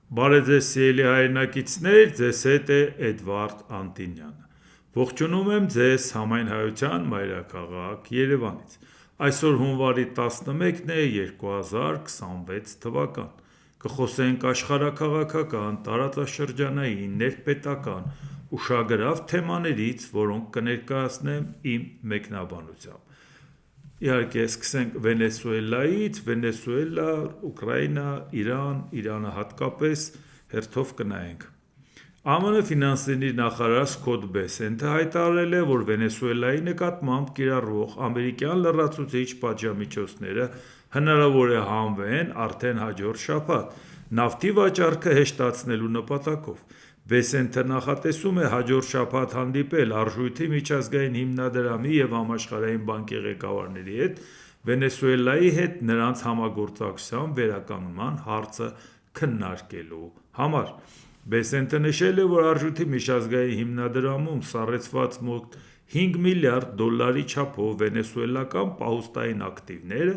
Բարեձեզ սիրելի հայրենակիցներ, ձեզ հետ է Էդվարդ Անտինյանը։ Ողջունում եմ ձեզ Համայն Հայության մայրաքաղաք Երևանից։ Այսօր հունվարի 11-ն է 2026 թվական։ Կխոսենք աշխարհաքաղաքական, տարածաշրջանային, ներպետական, ուշագրավ թեմաներից, որոնք կներկայացնեմ իմ մեկնաբանությամբ։ Իհարկե, սկսենք Վենեսուելայից, Վենեսուելա, Ուկրաինա, Իրան, Իրանը հատկապես հերթով կնայենք։ ԱՄՆ ֆինանսների նախարար Սքոթ Բեսենթը հայտարարել է, որ Վենեսուելայի նկատմամբ կիրառվող ամերիկյան լրացուցիչ պատժամիջոցները հնարավոր է հանվեն արդեն հաջորդ շաբաթ՝ նավթի վաճառքը հեշտացնելու նպատակով։ Բեսենթը նախատեսում է հաջորդ շաբաթ հանդիպել Արժույթի միջազգային հիմնադրամի և Համաշխարհային բանկի ղեկավարների հետ՝ Վենեսուելայի հետ նրանց համագործակցության վերականգնման հարցը քննարկելու համար։ Բեսենթը նշել է, որ Արժույթի միջազգային հիմնադրամում սառեցված մոտ $5 միլիարդ չափով վենեսուելական պահուստային ակտիվները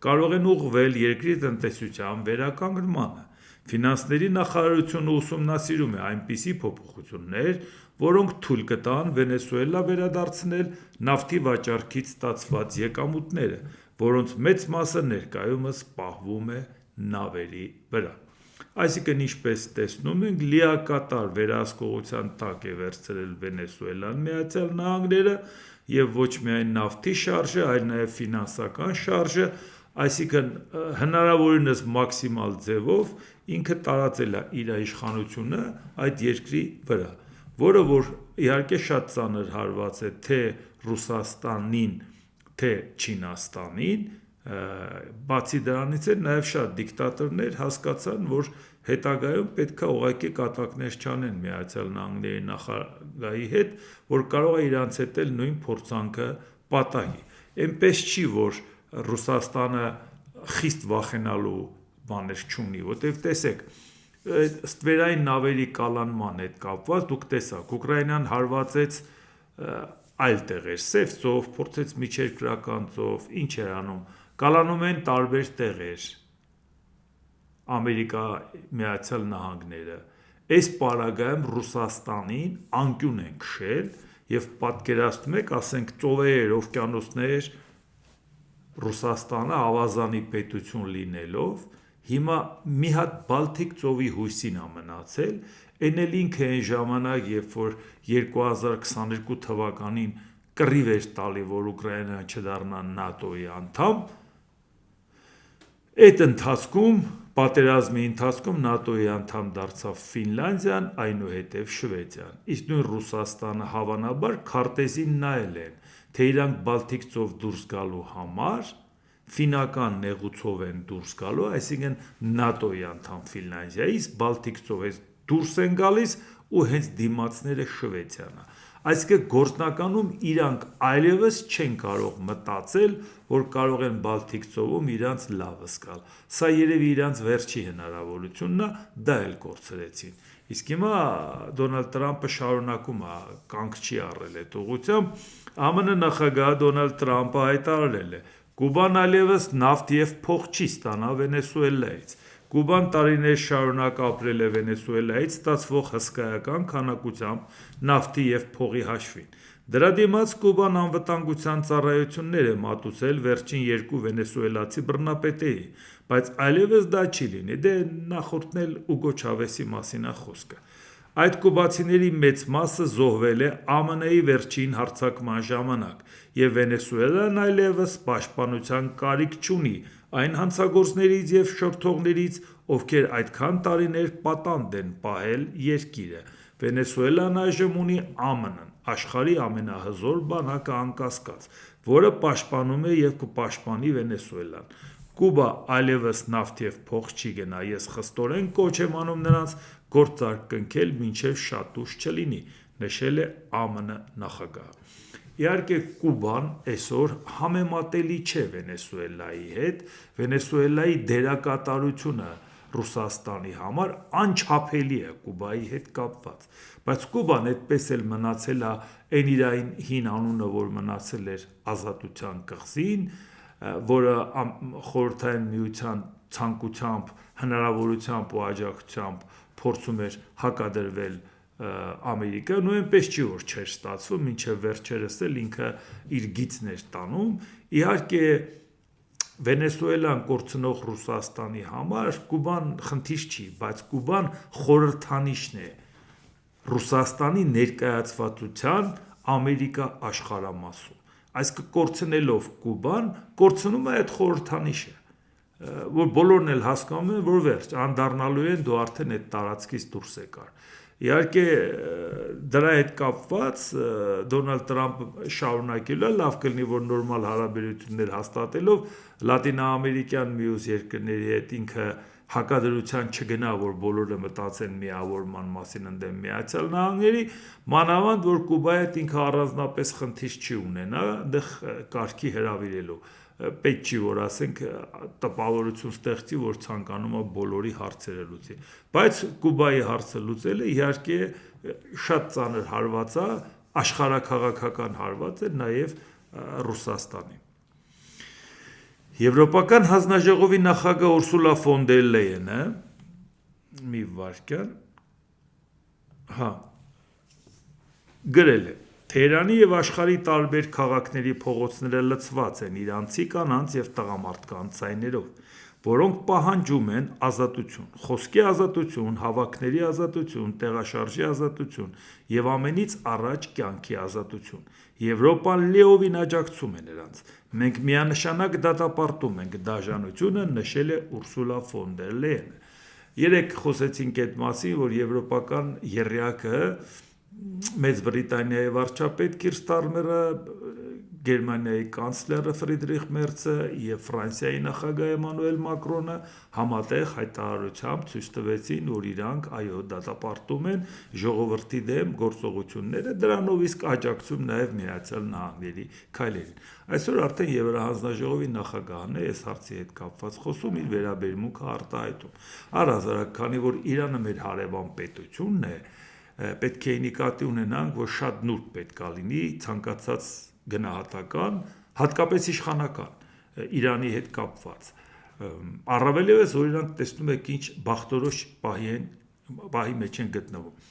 կարող են ուղղվել երկրի տնտեսության վերականգնմանը։ Ֆինանսների նախարարությունը ուսումնասիրում է այնպիսի փոփոխություններ, որոնք թույլ կտան Վենեսուելա վերադարձնել նավթի վաճառքից ստացված եկամուտները, որոնց մեծ մասը ներկայումս պահվում է նավերի վրա։ Այսինքն, ինչպես տեսնում ենք, լիակատար վերահսկողության տակ է վերցրել Վենեսուելան ԱՄՆ-ը և ոչ միայն նավթի շարժը, այլ նաև ֆինանսական շարժը, այսինքն հնարավորինս մաքսիմալ ձևով ինքը տարածել է իր իշխանությունը այդ երկրի վրա, որը որ իհարկե շատ ծանր հարված է թե Ռուսաստանին, թե Չինաստանին, բացի դրանից էլ նաև շատ դիկտատորներ հասկացան, որ հետագայում պետք է ուղղակի կատակներ չանեն ԱՄՆ-ի նախագահի հետ, որ կարող է իրանց հետ էլ նույն փորձանքը պատահի։ Էնպես չի, որ Ռուսաստանը խիստ վախենալու բաներ չունի, որտեղ տեսեք, ստվերային նավերի կալանման հետ կապված դուք տեսաք, Ուկրաինան հարվածեց այլ տեղեր, Սև ծով, փորձեց միջերկրական ծով, ինչ էր անում, կալանում են տարբեր տեղեր, ԱՄՆ-ը, այս պարագայում Ռուսաստանին անկյուն են քշել և պատկերացնում եք, ասենք ծովեր, օվկիանոսներ, Ռուսաստանը ավազանի պետություն լինելով, հիմա մի հատ Բալթիկ ծովի հույսին է մնացել, էն էլ ինքը այն ժամանակ, երբ որ 2022 թվականին կռիվ էր տալի, որ Ուկրաինան չդառնա ՆԱՏՕ-ի անդամ, այդ ընթացքում, պատերազմի ընթացքում ՆԱՏՕ-ի անդամ դարձավ Ֆինլանդիան, այնուհետև Շվեդիան, իսկ նույն Ռուսաստանը հավանաբար քարտեզին նայել են, թե իրանք Բալթիկ ծով դուրս գալու համար ֆինական նեղուցով են դուրս գալու, այսինքն ՆԱՏՕ-ի անդամ Ֆինլանդիայից Բալթիկ ծովից դուրս են գալիս ու հենց դիմացները Շվեդիան է։ Այսինքն գործնականում իրանք այլևս չեն կարող մտածել, որ կարող են Բալթիկ ծովում իրանց լավը զգալ։ Սա երևի իրանց վերջի հնարավորությունն է, դա էլ կորցրեցին։ Իսկ հիմա Դոնալդ Տրամպը շարունակում է, կանգ չի առել այդ ուղղությամբ, ԱՄՆ նախագահ Դոնալդ Տրամպը հայտարարել է. Կուբան այլևս նավթ և փող չի ստանա Վենեսուելայից։ Կուբան տարիներ շարունակ ապրել է Վենեսուելայից ստացվող հսկայական քանակությամբ նավթի և փողի հաշվին։ Դրա դիմաց Կուբան անվտանգության ծառայություններ է մատուցել վերջին երկու վենեսուելացի բռնապետերի, բայց այլևս դա չի լինի, դե նախորդն էլ Ուգո Չավեսի մասին է խոսքը։ Այդ կուբացիների մեծ մասը զոհվել է ԱՄՆ-ի վերջին հարձակման ժամանակ, և Վենեսուելան այլևս պաշտպանության կարիք չունի այն հանցագործներից և շփոթողներից, ովքեր այդքան տարիներ պատանդ են պահել երկիրը։ Վենեսուելան այժմ ունի ԱՄՆ-ն, աշխարհի ամենահզոր բանակը անկասկած, որը պաշտպանում է և կպաշտպանի Վենեսուելան։ Կուբա այլևս նավթ և փող չի գնա, ես խստորեն կոչ եմ անում նրանց գործարք կնքել, մինչև շատ ուշ չլինի, նշել է ԱՄՆ նախագահը։ Իհարկե, Կուբան այսօր համեմատելի չէ Վենեսուելայի հետ, Վենեսուելայի դերակատարությունը Ռուսաստանի համար անչափելի է Կուբայի հետ կապված, բայց Կուբան այդպես էլ մնացել է այն իր հին անունը, որ մնացել էր Ազատության կղզին, որը Խորհրդային Միության ցանկությամբ, հնարավորությամբ ու աջակցությամբ փորձում էր հակադրվել Ամերիկան, ու այնպես չի որ չէր ստացվում, մինչև վերջերս էլ ինքը իր գիծն էր տանում։ Իհարկե Վենեսուելան կորցնող Ռուսաստանի համար Կուբան խնդիր չի, բայց Կուբան խորհրդանիշն է Ռուսաստանի ներկայացվածության Ամերիկա աշխարհամասում։ Այսինքն կորցնելով Կուբան, կորցնում է այդ խորհրդանիշը, որ բոլորն էլ հասկանում են, որ վերջ, անդառնալու են դու արդեն այդ տարածքից դուրս եկար։ Իհարկե դրա հետ կապված Դոնալդ Տրամպը շարունակելու է, լավ կլինի, որ նորմալ հարաբերություններ հաստատելով լատինաամերիկյան մյուս երկրների հետ ինքը հակադրության չգնա, որ բոլորը մտածեն միավորման մասին ընդդեմ Միացյալ Նահանգների, մանավանդ որ Կուբայի հետ ինքը առանձնապես խնդիր չի ունենա, այնտեղ կարգի հրավիրելու։ Պետք չի որ ասենք տպավորություն ստեղծի, որ ցանկանում է բոլորի հարցերը լուծի, բայց Կուբայի հարցը լուծելը իհարկե շատ ծանր հարված է, աշխարհաքաղաքական հարված է նաև Ռուսաստանի։ Եվրոպական հանձնաժողովի նախագահ Ուրսուլա ֆոն դեր Լեյենը մի վարքյան գրել է. Թեհրանի եւ աշխարհի տարբեր քաղաքների փողոցները լցված են իրանցի կանանց եւ տղամարդկանց ձայներով, որոնք պահանջում են ազատություն, խոսքի ազատություն, հավաքների ազատություն, տեղաշարժի ազատություն եւ ամենից առաջ կյանքի ազատություն։ Եվրոպան լիովին աջակցում է նրանց։ Մենք միանշանակ դատապարտում ենք դաժանությունը, նշել է Ուրսուլա ֆոն դեր Լեյենը։ Երեք խոսեցինք այդ մասին, որ եվրոպական եռյակը Մեծ Բրիտանիայի վարչապետ Կիր Ստարմերը, Գերմանիայի կանցլերը Ֆրիդրիխ Մերցը եւ Ֆրանսիայի նախագահ Էմանուել Մակրոնը համատեղ հայտարարությամբ ցույց տվեցին, որ իրանք այո դատապարտում են ժողովրդի դեմ գործողությունները, դրանով իսկ աջակցում նաեւ Միացյալ Նահանգների քայլերին։ Այսօր արդեն Եվրահանձնաժողովի նախագահն է այս հարցի հետ կապված խոսում, իր վերաբերմունքը արտահայտում։ Առհասարակ, քանի որ Իրանը մեր հարևան պետությունն է, պետք է նկատի ունենանք, որ շատ նուրբ պետք է լինի ցանկացած գնահատական, հատկապես իշխանական Իրանի հետ կապված։ Առավել ևս որ իրանք տեսնում եք ինչ բախտորոշ պահի մեջ են գտնվում։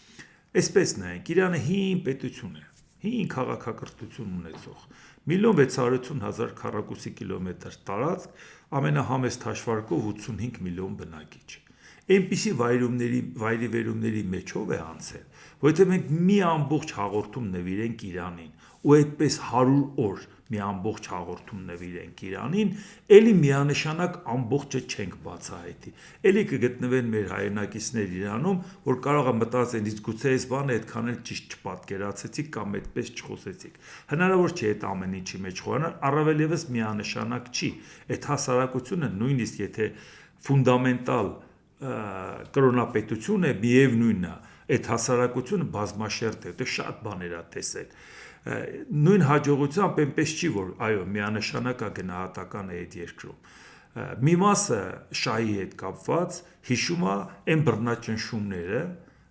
Այսպես նայենք, Իրանը հին պետություն է, հին քաղաքակրթություն ունեցող, 1.680.000 քառակուսի կիլոմետր տարածք, ամենահամեստ հաշվարկով 85 միլիոն բնակիչ։ Այնպիսի վայրիվերումների մեջով է անցել, որովհետև մենք մի ամբողջ հաղորդում նվիրենք Իրանին, ու այդպես 100 օր մի ամբողջ հաղորդում նվիրենք Իրանին, էլի միանշանակ ամբողջը չենք բացահայտի։ Էլի կգտնվեն մեր հայրենակիցներ Իրանում, որ կարող է մտածեն, իսկ գուցե այս բանը այդքան էլ ճիշտ չպատկերացեցիք կամ այդպես չխոսեցիք։ Հնարավոր չէ այդ ամեն ինչի մեջ խորանալ, առավել ևս միանշանակ չի։ Այդ հասարակությունը նույնիսկ եթե ֆունդամենտալ կրոնապետություն է, միևնույնն է, այդ հասարակությունը բազմաշերտ է, դա շատ բաներ է տեսել։ Նույն հաջողությամբ այնպես չի, որ այո, միանշանակ է գնահատական է այդ երկրում։ Մի մասը շահի հետ կապված հիշում է այն բռնաճնշումները,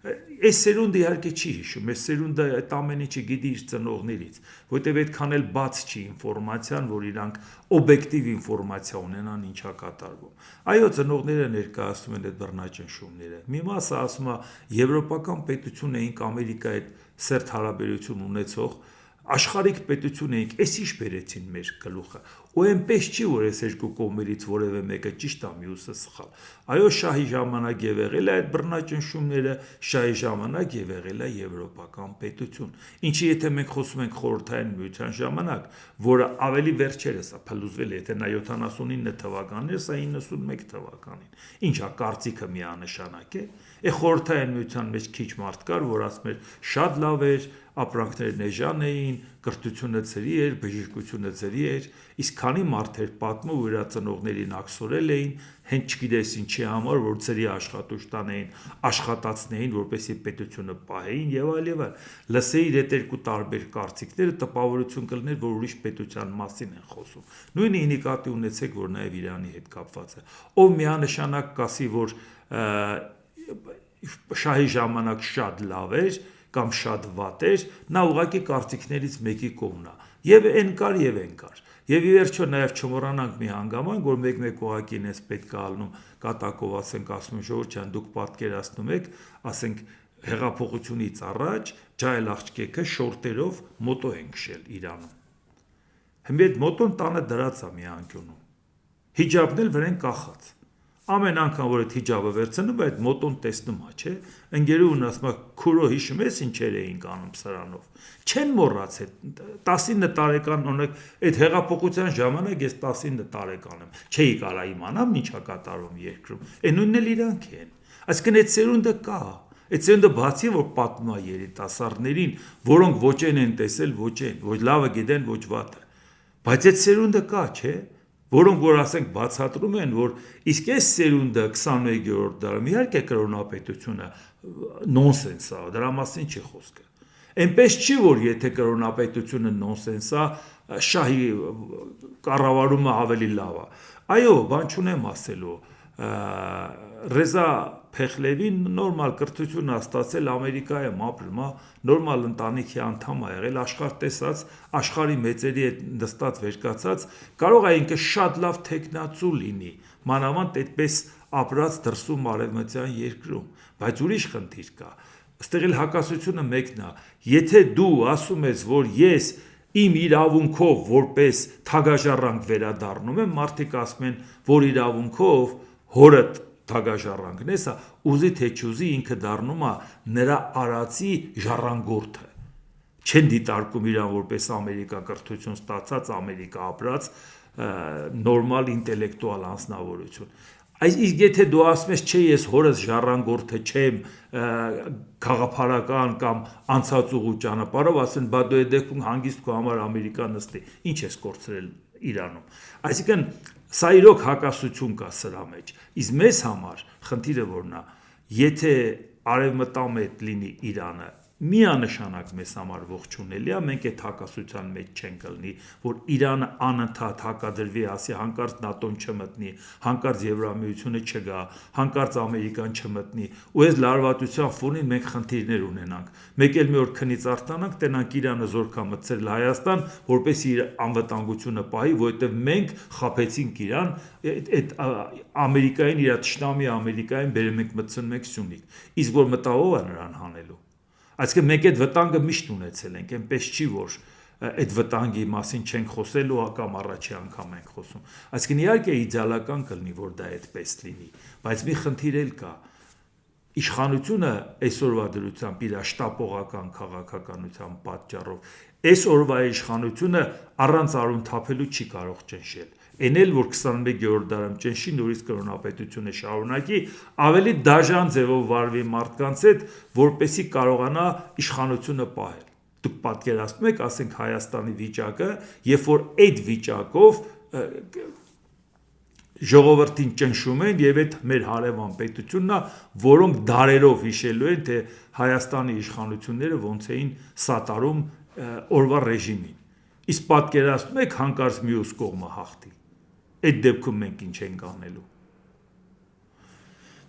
այս սերունդը իհարկե չի հիշում, այս սերունդը այդ ամեն ինչը գիտի իր ծնողներից, որտեղ այդքան էլ բաց չի ինֆորմացիան, որ իրանք օբյեկտիվ ինֆորմացիա ունենան ինչա կատարվում։ Այո, ծնողները ներկայացնում են այդ բռնաճնշումները։ Մի մասը ասում է եվրոպական պետություն էինք Ամերիկայի հետ սերտ հարաբերություն ունեցող աշխարհիկ պետություն էինք, էս ինչ բերեցին մեր գլուխը։ Ու այնպես չի, որ այս երկու կողմերից որևէ մեկը ճիշտ է, մյուսը սխալ։ Այո, շահի ժամանակ եղել է այդ բռնաճնշումները, շահի ժամանակ եղել է եվրոպական պետություն։ Ինչի եթե մենք խոսում ենք խորհրդային միության ժամանակ, որը ավելի վերջերս է փլուզվել, եթե նա 79 թվականն էր, սա 91 թվականին։ Ինչա կարծիքը միանշանակ է։ Խորհրդային միության մեջ քիչ մարդ կար, որ ասում էր շատ լավ էր, ապրանքներն էժան էին, կրթությունը ծրի էր, բժշկությունը ծրի էր, իսկ քանի մարդ էր պատմում, որ իր ծնողներին աքսորել էին, հենց չգիտես ինչի համար, որ ծրի աշխատուժ տանեին, աշխատացնեին, որպեսզի պետությունը պահեին եւ այլ եւ այլ։ Լսեի այդ երկու տարբեր կարծիքները, տպավորություն կլներ, որ ուրիշ պետության մասին են խոսում։ Նույնը նկատի ունեցեք, որ նաեւ Իրանի հետ կապված է։ Ով միանշանակ կասի, որ շահի ժամանակ շատ լավ էր կամ շատ վատ էր, նա ուղղակի կարծիքներից մեկի կողմն է։ Եվ այն կար եւ այն կար։ Եվ ի վերջո նաև չմոռանանք մի հանգամանք, որ մեկ-մեկ ուղակի ինձ պետք է ալնում կատակով, ասենք ասում Ժողովուրդ ջան, դուք պատկերացնում եք, ասենք հեղափոխությունից առաջ ջահել աղջիկը շորտերով մոտո են քշել Իրանում։ Հիմա այդ մոտոն տանը դրած է մի անկյունում։ Հիջաբն էլ վրան կախած։ Ամեն անգամ որ այդ հիջաբը վերցնում, այդ մոտոն տեսնում է, չէ՞։ Ընկերուհուն ասում է, քուրո հիշում ես ինչեր էինք անում սրանով։ Չեն մոռացել 19 տարեկան օրինակ այդ հեղափոխության ժամանակ ես 19 տարեկան եմ։ Չէի կարա իմանամ ինչա կատարվում երկրում։ Այն նույնն էլ իրանք են։ Այսինքն այդ սերունդը կա։ Այդ սերունդը բացի որ պատմում է երիտասարդներին, որոնք ոչ են տեսել, ոչ են, ոչ լավը գիտեն, ոչ վատը։ Բայց այդ սերունդը կա, չէ՞։ Որոնք որ ասենք բացատրում են, որ իսկ այս սերունդը 21-րդ դարում իհարկե կրոնապետությունը նոնսենս է, դրա մասին չի խոսքը։ Այնպես չի, որ եթե կրոնապետությունը նոնսենս է, շահի կառավարումը ավելի լավ է։ Այո, բան չունեմ ասելու։ Ռեզա Փեխլևին նորմալ կրթություն է ստացել Ամերիկայում ապրում է, նորմալ ընտանիքի անդամ է եղել, աշխարհ տեսած, աշխարհի մեծերի հետ նստած վերկացած, կարող է ինքը շատ լավ տեխնացու լինի, մանավանդ այդպես ապրած դրսում արևմտյան երկրում, բայց ուրիշ խնդիր կա։ Այստեղ էլ հակասությունը մեկն է, եթե դու ասում ես, որ ես իմ իրավունքով որպես թագաժառանգ վերադառնում եմ, մարդիկ ասում են, որ իրավունքով հորդ թագաժառանգն է, սա ուզի թե չուզի ինքը դառնում է նրա արածի ժառանգորդը։ Չեն դիտարկում իրան որպես Ամերիկա կրթություն ստացած, Ամերիկա ապրած նորմալ ինտելեկտուալ անձնավորություն։ Իսկ եթե դու ասում ես, չէ, ես հորս ժառանգորդը չեմ, քաղաքական կամ անցած ուղու ճանապարհով, ասեն, բա դու այդ դեպքում հանգիստ քո համար Ամերիկա նստի, ինչ ես կորցրել Իրանում։ Այսինքն սա իրոք հակասություն կա սրա մեջ։ Իսկ մեզ համար խնդիրը որն է, եթե արևմտամետ լինի Իրանը, միանշանակ մեզ համար ողջունելի է, մենք այդ հակասության մեջ չենք լինի, որ Իրանը անընդհատ հակադրվի, ասի հանկարծ ՆԱՏՕ-ն չմտնի, հանկարծ Եվրամիությունը չգա, հանկարծ Ամերիկան չմտնի, ու այս լարվածության ֆոնին մենք խնդիրներ ունենանք։ Մեկ էլ մի օր քնից արտանանք, տենանք Իրանը զորքա մտցրել Հայաստան, որպես իր անվտանգությունը պահի, որովհետև մենք խաբեցինք Իրան, այդ Ամերիկային իր թշնամի Ամերիկային բերում ենք մտցնում ենք Սյունիք։ Իսկ որ մտահով է նրան հանելու։ Այսինքն մենք այդ վտանգը միշտ ունեցել ենք, այնպես չի, որ այդ վտանգի մասին չենք խոսել ու կամ առաջի անգամ ենք խոսում։ Այսինքն իհարկե իդեալական կլինի, որ դա այդպես լինի, բայց մի խնդիր էլ կա։ Իշխանությունը այսօրվա դրությամբ իր շտապողական քաղաքականության պատճառով այս օրվա իշխանությունը առանց արուն թափելու չի կարող ճնշել։ Այն էլ որ 21-րդ դարում ճնշի նորից կրոնապետությունը շարունակի, ավելի դաժան ձևով վարվի մարդկանց հետ, որպեսզի կարողանա իշխանությունը պահել։ Դուք պատկերացնում եք, ասենք Հայաստանի վիճակը, երբ որ այդ վիճակով ժողովրդին ճնշում են եւ այդ մեր հարևան պետությունն է, որոնք դարերով հիշելու են, թե Հայաստանի իշխանությունները ոնց էին սատարում օրվա ռեժիմին։ Իսկ պատկերացնում եք հանկարծ մյուս կողմը հաղթի։ Այդ դեպքում մենք ինչ ենք անելու։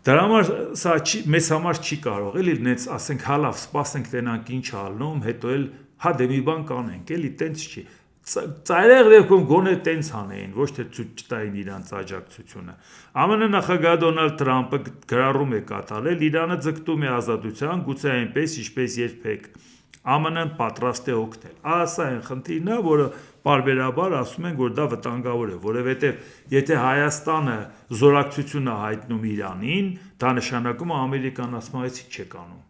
Դրա համար սա մեզ համար չի կարող էլի նենց ասենք հա լավ սպասենք տենանք ինչ ալնում, հետո էլ հա դե մի բան կանենք, էլի տենց չի։ Ծայրեղ դեպքում գոնե տենց անեին, ոչ թե ցույց տային իրանց աջակցությունը։ ԱՄՆ նախագահ Դոնալդ Թրամփը գրառում է կատարել, Իրանը ձգտում է ազատության, գուցե այնպես, ինչպես երբեք։ ԱՄՆ-ն պատրաստ է օգնել։ Սա այն խնդիրն է, որը պարբերաբար ասում են, որ դա վտանգավոր է, որովհետև եթե Հայաստանը զորակցություն է հայտնում Իրանին, դա նշանակում է Ամերիկան ասում է, այսի չեք անում։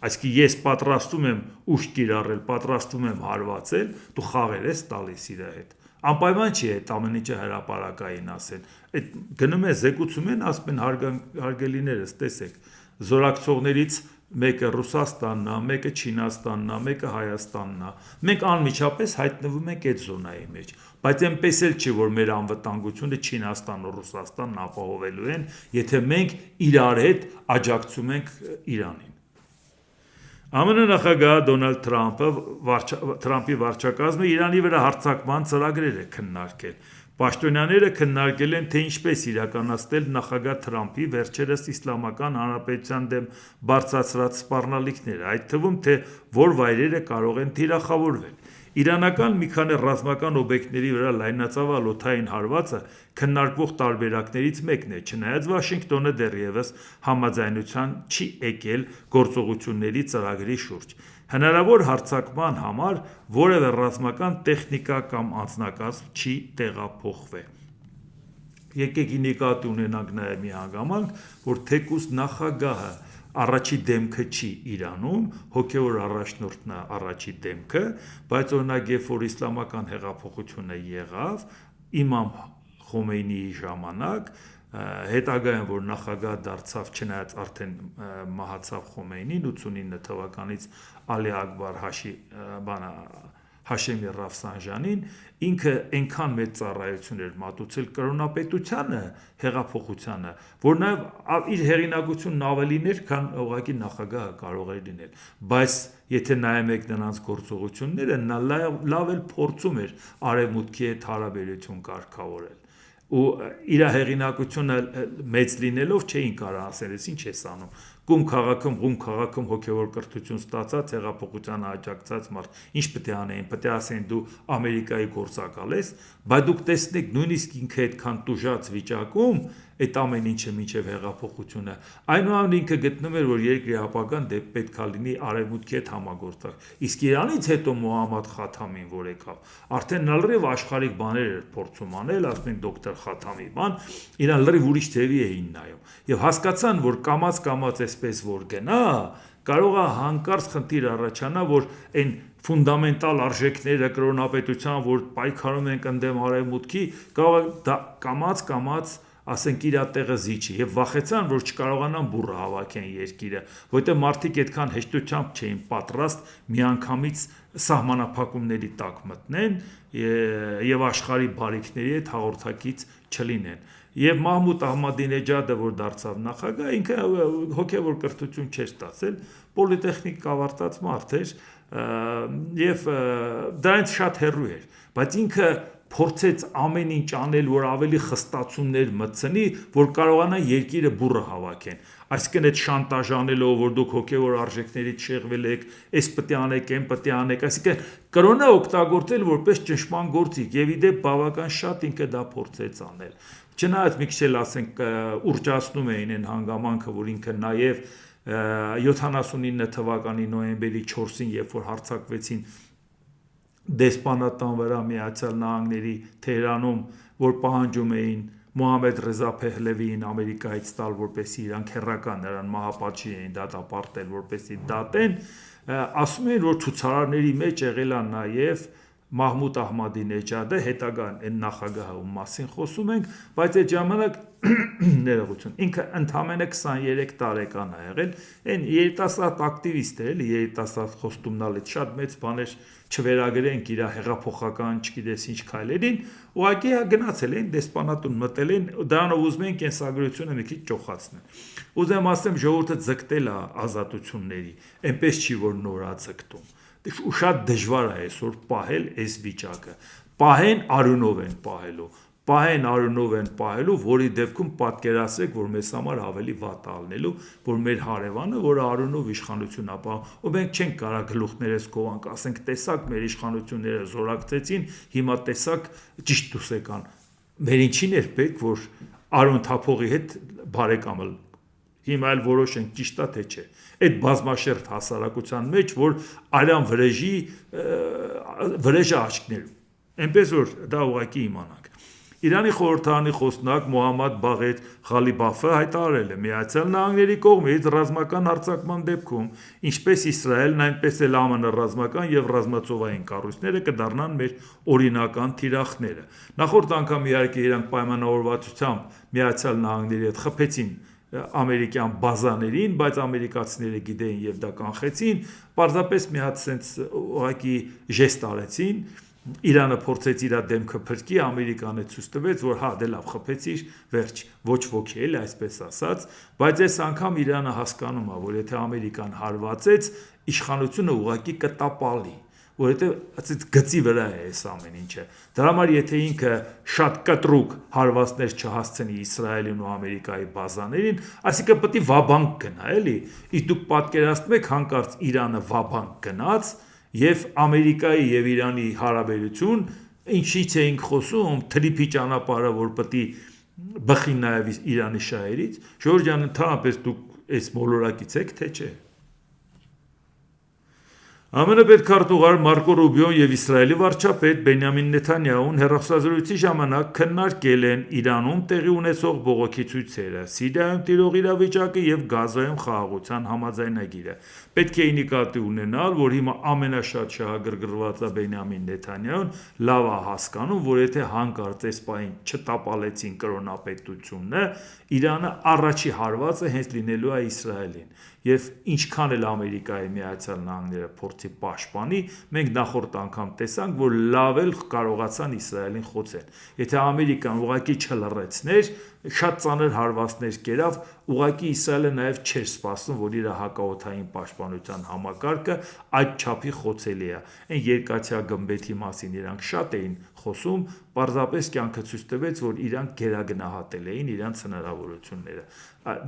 Այսինքն ես պատրաստում եմ ուժ կիրառել, պատրաստում եմ հարվածել, դու խաղեր ես տալիս իր հետ։ Անպայման չի այդ ամեն ինչը հրապարակային ասեն։ Այդ գնում է զեկուցում են, ասում են հարգելիներս, տեսեք, զորակցողներից մեկը Ռուսաստանն է, մեկը Չինաստանն է, մեկը Հայաստանն է։ Մենք անմիջապես հայտնվում ենք այդ զոնայի մեջ, բայց այնպես էլ չի, որ մեր անվտանգությունը Չինաստանն ու Ռուսաստանն ապահովելու են, եթե մենք իրար հետ աջակցում ենք Իրանին։ ԱՄՆ նախագահ Դոնալդ Թրամփի վարչակազմը Իրանի վրա հարձակման ծրագրեր է քննարկել։ Պաշտոնյաները քննարկել են, թե ինչպես իրականացնել նախագահ Թրամփի վերջերս Իսլամական Հանրապետության դեմ բարձրացրած սպառնալիքները, այդ թվում թե որ վայրերը կարող են թիրախավորվել։ Իրանական մի քանի ռազմական օբյեկտների վրա լայնածավալ օդային հարվածը քննարկվող տարբերակներից մեկն է, չնայած Վաշինգտոնը դեռևս համաձայնության չի եկել գործողությունների ծրագրի շուրջ։ Հնարավոր հարձակման համար որևէ ռազմական տեխնիկա կամ անձնակազմ չի տեղափոխվել։ Եկեք նկատի ունենանք նաև մի հանգամանք, որ թեկուզ նախագահը առաջի դեմքը չի Իրանում, հոգևոր առաջնորդն է առաջի դեմքը, բայց օրինակ երբ որ իսլամական հեղափոխությունը եղավ, Իմամ Խոմեյնիի ժամանակ, հետագայում որ նախագահ դարձավ, չնայած արդեն մահացավ Խոմեյնին 89 թվականից Ալի Ակբար Հաշեմի Ռաֆսանջանին, ինքը այնքան մեծ ծառայություն էր մատուցել կրոնապետությանը, հեղափոխությանը, որ նաև իր հեղինակությունն ավելին էր, քան ուղղակի նախագահը կարող էր լինել, բայց եթե նայում եք նրանց գործողությունները, նա լավ էլ փորձում էր արևմուտքի հետ հարաբերություն կարգավորել ու իր հեղինակությունը մեծ լինելով չէին կարող ասել, ինչ ես անում, Գում քաղաքում հոգևոր կրթություն ստացած, հեղափոխությանը աջակցած մարդ, ինչ պետք է անեին, պետք է ասեին դու Ամերիկայի գործակալ ես, բայց դուք տեսնեք նույնիսկ ինքը այդքան տուժած վիճակում այդ ամեն ինչը մինչև հեղափոխությունը, այնուամենայնիվ ինքը գտնում էր, որ երկրի ապագան պետք է լինի արևմուտքի հետ համագործակ, իսկ Իրանից հետո Մոհամմադ Խաթամին, որ եկավ, արդեն նա լրիվ աշխարհիկ բաներ էր փորձում անել, ասում են դոկտոր Խաթամի բան, իրան լրիվ ուրիշ ձևի էին նայում, եւ հասկացան, որ կամած այսպես որ գնա, կարող է հանկարծ խնդիր առաջանա, որ այն ֆունդամենտալ արժեքները կրոնապետության, որ պայքարում ենք ընդդեմ արևմուտքի, կարող է կամած ասենք իր տեղը զիջի եւ վախեցան, որ չկարողանան բուրը հավաքեն երկիրը, որտեղ մարդիկ այդքան հեշտությամբ չէին պատրաստ միանգամից սահմանափակումների տակ մտնեն եւ աշխարհի բարիքների հետ հաղորդակից չլինեն։ Եվ Մահմուդ Ահմադինեջադը, որ դարձավ նախագահ, ինքը հոգևոր կրթություն չէր ստացել, պոլիտեխնիկ ավարտած մարդ էր եւ դրանից շատ հեռու էր, բայց ինքը փորձեց ամեն ինչ անել, որ ավելի խստացումներ մտցնի, որ կարողանա երկիրը բուրը հավաքեն։ Այսինքն այդ շանտաժ անելով, որ դուք հոգևոր արժեքներից շեղվել եք, այս պետք է անեք, այն պետք է անեք, այսինքն կրոնը օգտագործել որպես ճնշման գործիք եւ իդեպ բավական շատ ինքը դա փորձեց անել։ Չնայած մի քիչ էլ ասենք ուռճացնում էին այն հանգամանքը, որ ինքը նաեւ 79 թվականի նոյեմբերի 4-ին, երբ որ հարձակվեցին դեսպանատան վրա Միացյալ Նահանգների Թեհրանում, որ պահանջում էին Մոհամմեդ Ռեզա Փեհլևիին Ամերիկայից տալ, որպեսզի իրանք հեռական նրան մահապատժի էին դատապարտել, որպեսզի դատեն, ասում են, որ ցուցարարների մեջ եղել է նաև Մահմուդ Ահմադինեջադը, հետագան այն նախագահը, ում մասին խոսում ենք, բայց այդ ժամանակ ներողություն, ինքը ընդամենը 23 տարեկան է եղել, այն երիտասարդ ակտիվիստ էր, էլի երիտասարդ խոստումնալից, շատ մեծ բաներ չվերագրենք իր հեղափոխական, չգիտես ինչ քայլերին, ուղղակի գնացել են դեսպանատուն, մտել են, դրանով ուզում են կենսագրությունը մի քիչ ճոխացնել։ Ուզեմ ասեմ, ժողովուրդը ձգտել է ազատությունների, այնպես չի, որ նոր է ձգտում։ Ու շատ դժվար է այսօր պահել այս վիճակը։ Պահեն արյունով են պահելու, որի դեպքում պատկերացրեք, որ մեզ համար ավելի վատ է լինելու, որ մեր հարևանը, որը արյունով իշխանություն ապահովում, ու մենք չենք կարող գլուխներս կողանք, ասենք տեսակ մեր իշխանությունները զորակցեցին, հիմա տեսակ ճիշտ դուսեկան։ Մեր ինչին էր պետք, որ արյուն թափողի հետ բարեկամը հիմա էլ որոշենք ճիշտ է թե չէ։ Այդ բազմաշերտ հասարակության մեջ, որ արյան վրեժը աչքներում, այնպես որ դա ուղղակի իմանանք։ Իրանի խորհրդարանի խոսնակ Մոհամմադ Բաղեր Ղալիբաֆը հայտարարել է. Միացյալ Նահանգների կողմից ռազմական հարձակման դեպքում, ինչպես Իսրայելն, այնպես էլ ԱՄՆ ռազմական եւ ռազմածովային կառույցները կդառնան մեր օրինական թիրախները։ Նախորդ անգամ իհարկե իրանք պայմանավորվածությամբ Միացյալ Նահանգների հետ խփեցին ամերիկյան բազաներին, բայց ամերիկացիները գիտեին եւ դա կանխեցին, պարզապես մի հատ sense ուղղակի ժեստ արեցին, Իրանը փորձեց իր դեմքը փրկի, Ամերիկանը ցույց տվեց, որ հա դե լավ խփեցիր, վերջ, ոչ ոքի էլ այսպես ասած, բայց այս անգամ Իրանը հասկանում է, որ եթե Ամերիկան հարվածեց, իշխանությունը ուղղակի կտապալի, որովհետև գծի վրա է այս ամեն ինչը։ Դրա համար եթե ինքը շատ կտրուկ հարվածներ չհասցնի Իսրայելին ու Ամերիկայի բազաներին, այսինքն պետք է վաբանկ գնա, էլի։ Իսկ դուք պատկերացնում եք հանկարծ Իրանը վաբանկ գնաց, եւ Ամերիկայի եւ Իրանի հարաբերություն, ինչից էինք խոսում, թրիփի ճանապարհը, որ պետք է բխի նաեւ Իրանի շահերից, Ժորժ ջան, ընդհանրապես դուք այս մոլորակից եք, թե չէ։ ԱՄՆ պետքարտուղար Մարկո Ռուբիոն եւ Իսրայելի վարչապետ Բենյամին Նեթանյահուն հեռախոսազրույցի ժամանակ քննարկել են Իրանում տեղի ունեցող բողոքի ցույցերը, Սիրիայում տիրող իրավիճակը եւ Գազայում խաղաղության համաձայնագիրը։ Պետք է նկատի ունենալ, որ հիմա ամենաշատ շահագրգռված է Բենյամին Նեթանյահուն, լավ է հասկանում, որ եթե հանկարծ այս պահին չտապալեցին կրոնապետությունը, Իրանը առաջի հարվածը հենց լինելու է Իսրայելին։ Եվ ինչքան էլ Ամերիկայի Միացյալ Նահանգները փորձի պաշտպանի, մենք նախորդ անգամ տեսանք, որ լավ էլ կարողացան Իսրայելին խոցել։ Եթե Ամերիկան ուղղակի չլռեցներ, շատ ծանր հարվածներ կերավ, ուղղակի Իսրայելը նաև չէր սպասում, որ իր հակաօդային պաշտպանության համակարգը այդ չափի խոցելի է։ Այն երկաթյա գմբեթի մասին իրանք շատ էին խոսում, պարզապես կյանքը ցույց տվեց, որ իրանք գերագնահատել էին իրանց հնարավորությունները։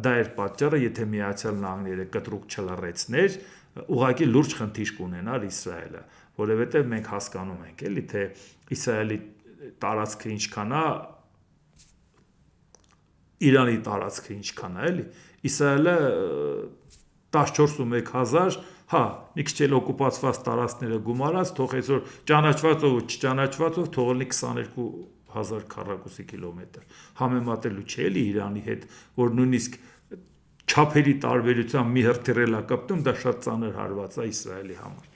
Դա էր պատճառը, եթե Միացյալ Նահանգները կտրուկ չլռեցներ, ուղղակի լուրջ խնդիր կունենար Իսրայելը, որովհետև մենք հասկանում ենք, էլի, թե Իսրայելի տարածքը ինչքան է, Իրանի տարածքը ինչքան է, էլի, Իսրայելը 14-1 հազար, հա, մի քիչ էլ օկուպացված տարածքները գումարած, թող այսօր ճանաչվածով ու չճանաչվածով թողնի 22,000 քառակուսի կիլոմետր, համեմատելու չէ էլի Իրանի հետ, որ նույնիսկ չափերի տարբերությամբ մի հրթիռել է կպտում, դա շատ ծանր հարված է Իսրայելի համար։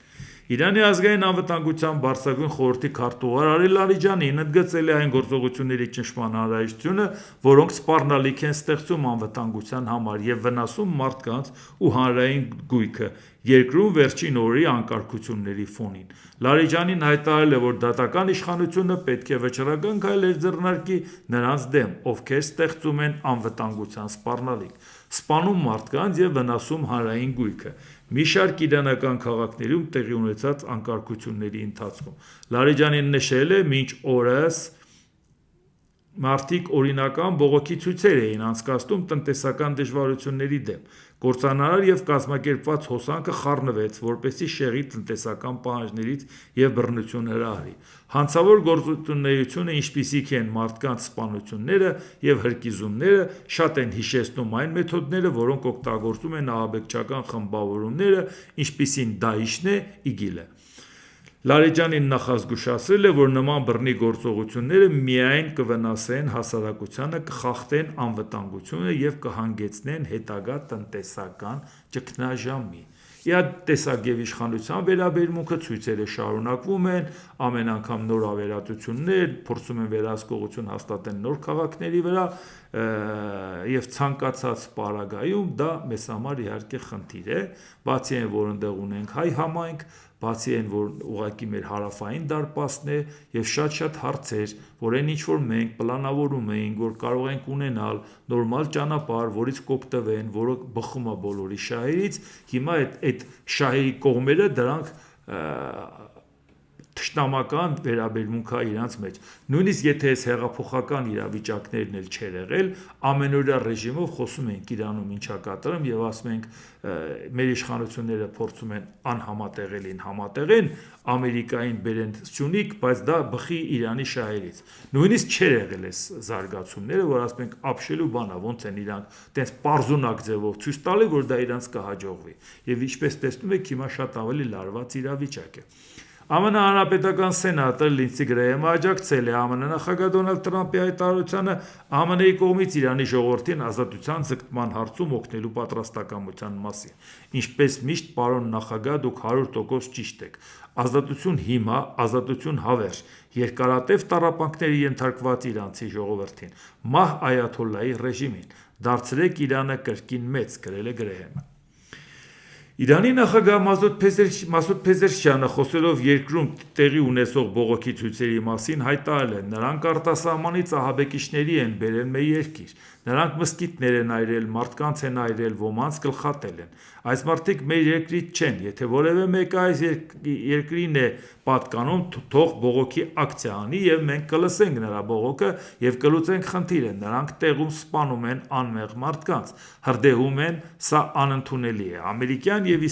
Իրանի ազգային անվտանգության բարձրագույն խորհրդի քարտուղար Արի Լարիջանին ընդգծել է այն գործողությունների ճնշման անհրաժեշտությունը, որոնք սպառնալիք են ստեղծում անվտանգության համար եւ վնասում մարդկանց ու հանրային գույքը, երկրում վերջին օրերի անկարգությունների ֆոնին։ Լարիջանին հայտարարել է, որ դատական իշխանությունը պետք է վճռական քայլեր ձեռնարկի նրանց դեմ, ովքեր ստեղծում են անվտանգության սպառնալիք, սպանում մարդկանց եւ վնասում հանրային գույքը։ Մի շարք իրանական քաղաքներում տեղի ունեցած անկարգությունների ընթացքում Լարիջանին նշել է, մինչ օրս մարդիկ օրինական բողոքի ցույցեր էին անցկացնում տնտեսական դժվարությունների դեմ։ Կործանարար եւ կազմակերպված հոսանքը խառնվեց, որպեսզի շեղի տնտեսական պահանջներից եւ բռնություն հրահրի։ Հանցավոր գործունեությունը, ինչպիսիք են մարդկանց սպանությունները եւ հրկիզումները, շատ են հիշեցնում այն մեթոդները, որոնք օգտագործում են ահաբեկչական խմբավորումները, ինչպիսին Դաիշն է, ԻԳԻԼ-ը։ Լարիջանին նախազգուշացրել է, որ նման բռնի գործողությունները միայն կվնասեն հասարակությանը, կխախտեն անվտանգությունը եւ կհանգեցնեն հետագա տնտեսական ճգնաժամի։ Իհարկե տեսակ եւ իշխանության վերաբերմունքը ցույցերը շարունակվում են, ամեն անգամ նոր ավերածություններ, փորձում են վերահսկողություն հաստատել նոր քաղաքների վրա եւ ցանկացած պարագայում դա մեզ համար իհարկե խնդիր է, բացի այն, որ ընդեղ ունենք հայ համայնք, բացի այն, որ ուղղակի մեր հարավային դարպասն է եւ շատ հարցեր, որ այն ինչ որ մենք պլանավորում էինք, որ կարող ենք ունենալ նորմալ ճանապարհ, որից կօգտվեն, որը բխում է բոլորի շահերից, հիմա այդ շահերի կողմերը դրանք թշնամական վերաբերմունք է իրանց մեջ։ Նույնիսկ եթե այս հեղափոխական իրավիճակներն էլ չեր եղել, ամենօրյա ռեժիմով խոսում ենք Իրանում ինչա կատարում եւ ասում ենք մեր իշխանությունները փորձում են անհամատեղելին համատեղեն, Ամերիկային բերեն սյունիկ, բայց դա բխի Իրանի շահերից։ Նույնիսկ չեր եղել այս զարգացումները, որ ասում ենք ապշելու բան է, ոնց են իրանք տես պարզունակ ձևով ցույց տալի, որ դա իրանց կհաջողվի։ Եվ ինչպես տեսնում եք, հիմա շատ ավելի լարված իրավիճակ է։ ԱՄՆ հանրապետական սենատը Լինսի Գրեհեմը աջակցել է ԱՄՆ նախագահ Դոնալդ Թրամփի հայտարարությանը ԱՄՆ-ի կողմից Իրանի ժողովրդին ազատության ձգտման հարցում օգնելու պատրաստակամության մասին։ Ինչպես միշտ, պարոն նախագահ, դուք 100% ճիշտ եք։ Ազատություն հիմա, ազատություն հավերժ, երկարատև տառապանքների ենթարկված իրանցի ժողովրդին, մահ այաթոլլայի ռեժիմին, դարձրեք Իրանը կրկին մեծ, գրել է Գրեհեմը։ Իրանի նախագահ Մասուդ Փեզեշքյանը խոսելով երկրում տեղի ունեցող բողոքի ցույցերի մասին հայտարարել է, նրանք արտասահմանից ահաբեկիչների են բերել մեր երկիր, Նրանք մզկիթներ են այրել, մարդկանց են այրել, ոմանց գլխատել են։ Այս մարդիկ մեր երկրից չեն, եթե որևէ մեկը այս երկրին է պատկանում, թող բողոքի ակցիա անի եւ մենք կլսենք նրա բողոքը եւ կլուծենք խնդիրը։ Նրանք տեղում սպանում են անմեղ մարդկանց, հրդեհում են, սա անընդունելի է։ Ամերիկան եւ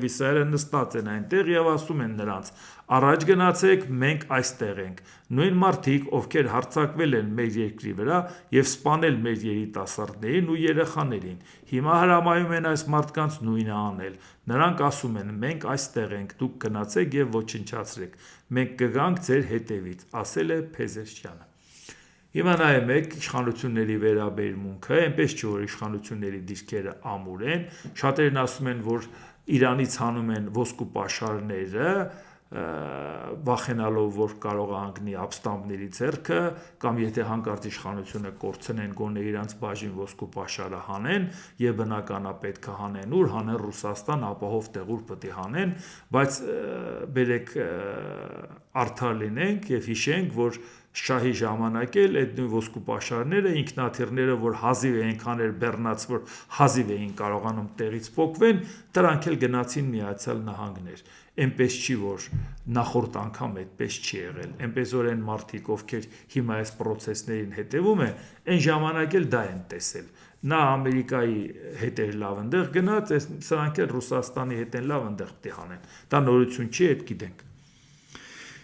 Իսրայելը նստած են այնտեղ եւ ասում են նրանց. առաջ գնացեք, մենք այստեղ ենք։ Նույն մարդիկ, ովքեր հարձակվել են մեր երկրի վրա եւ սպանել մեր երիտասարդներին ու երեխաներին, հիմա հրամայում են այս մարդկանց նույնը անել։ Նրանք ասում են. մենք այստեղ ենք, դուք գնացեք եւ ոչնչացրեք։ Մենք կգանք ձեր հետևից, ասել է Փեզեշյանը։ Հիմա նայեք իշխանությունների վերաբերմունքը, այնպես չէ որ իշխանությունների դիրքերը ամուր են, շատերն ասում են, որ Իրանից հանում են ոսկու պաշարները, վախենալով, որ կարող է հանգնի ապստամբների ձեռքը, կամ եթե հանկարծ իշխանությունը կորցնեն, գոնե իրանց բաժին ոսկու պաշարը հանեն, եւ բնականա պետք է հանեն ուր, հանեն Ռուսաստան, ապահով տեղուր պետք է հանեն, բայց բերեք արդար լինենք եւ հիշենք, որ շահի ժամանակ էլ այդ նույն ոսկու պաշարները, ինքնաթիռները, որ հազիվ էին քաներ բեռնած, որ հազիվ էին կարողանում տեղից փոխվեն, դրանք էլ գնացին Միացյալ Նահանգներ։ Այնպես չի, որ նախորդ անգամ այդպես չի եղել։ Այնպես որ այն մարդիկ, ովքեր հիմա այս process-ներին հետևում են, այն ժամանակ էլ դա են տեսել։ Նա Ամերիկայի հետ էր լավ ընդեղ գնաց, սրանք էլ Ռուսաստանի հետ են լավ ընդեղ պետք է հանեն։ Դա նորություն չի, այդ գիտենք։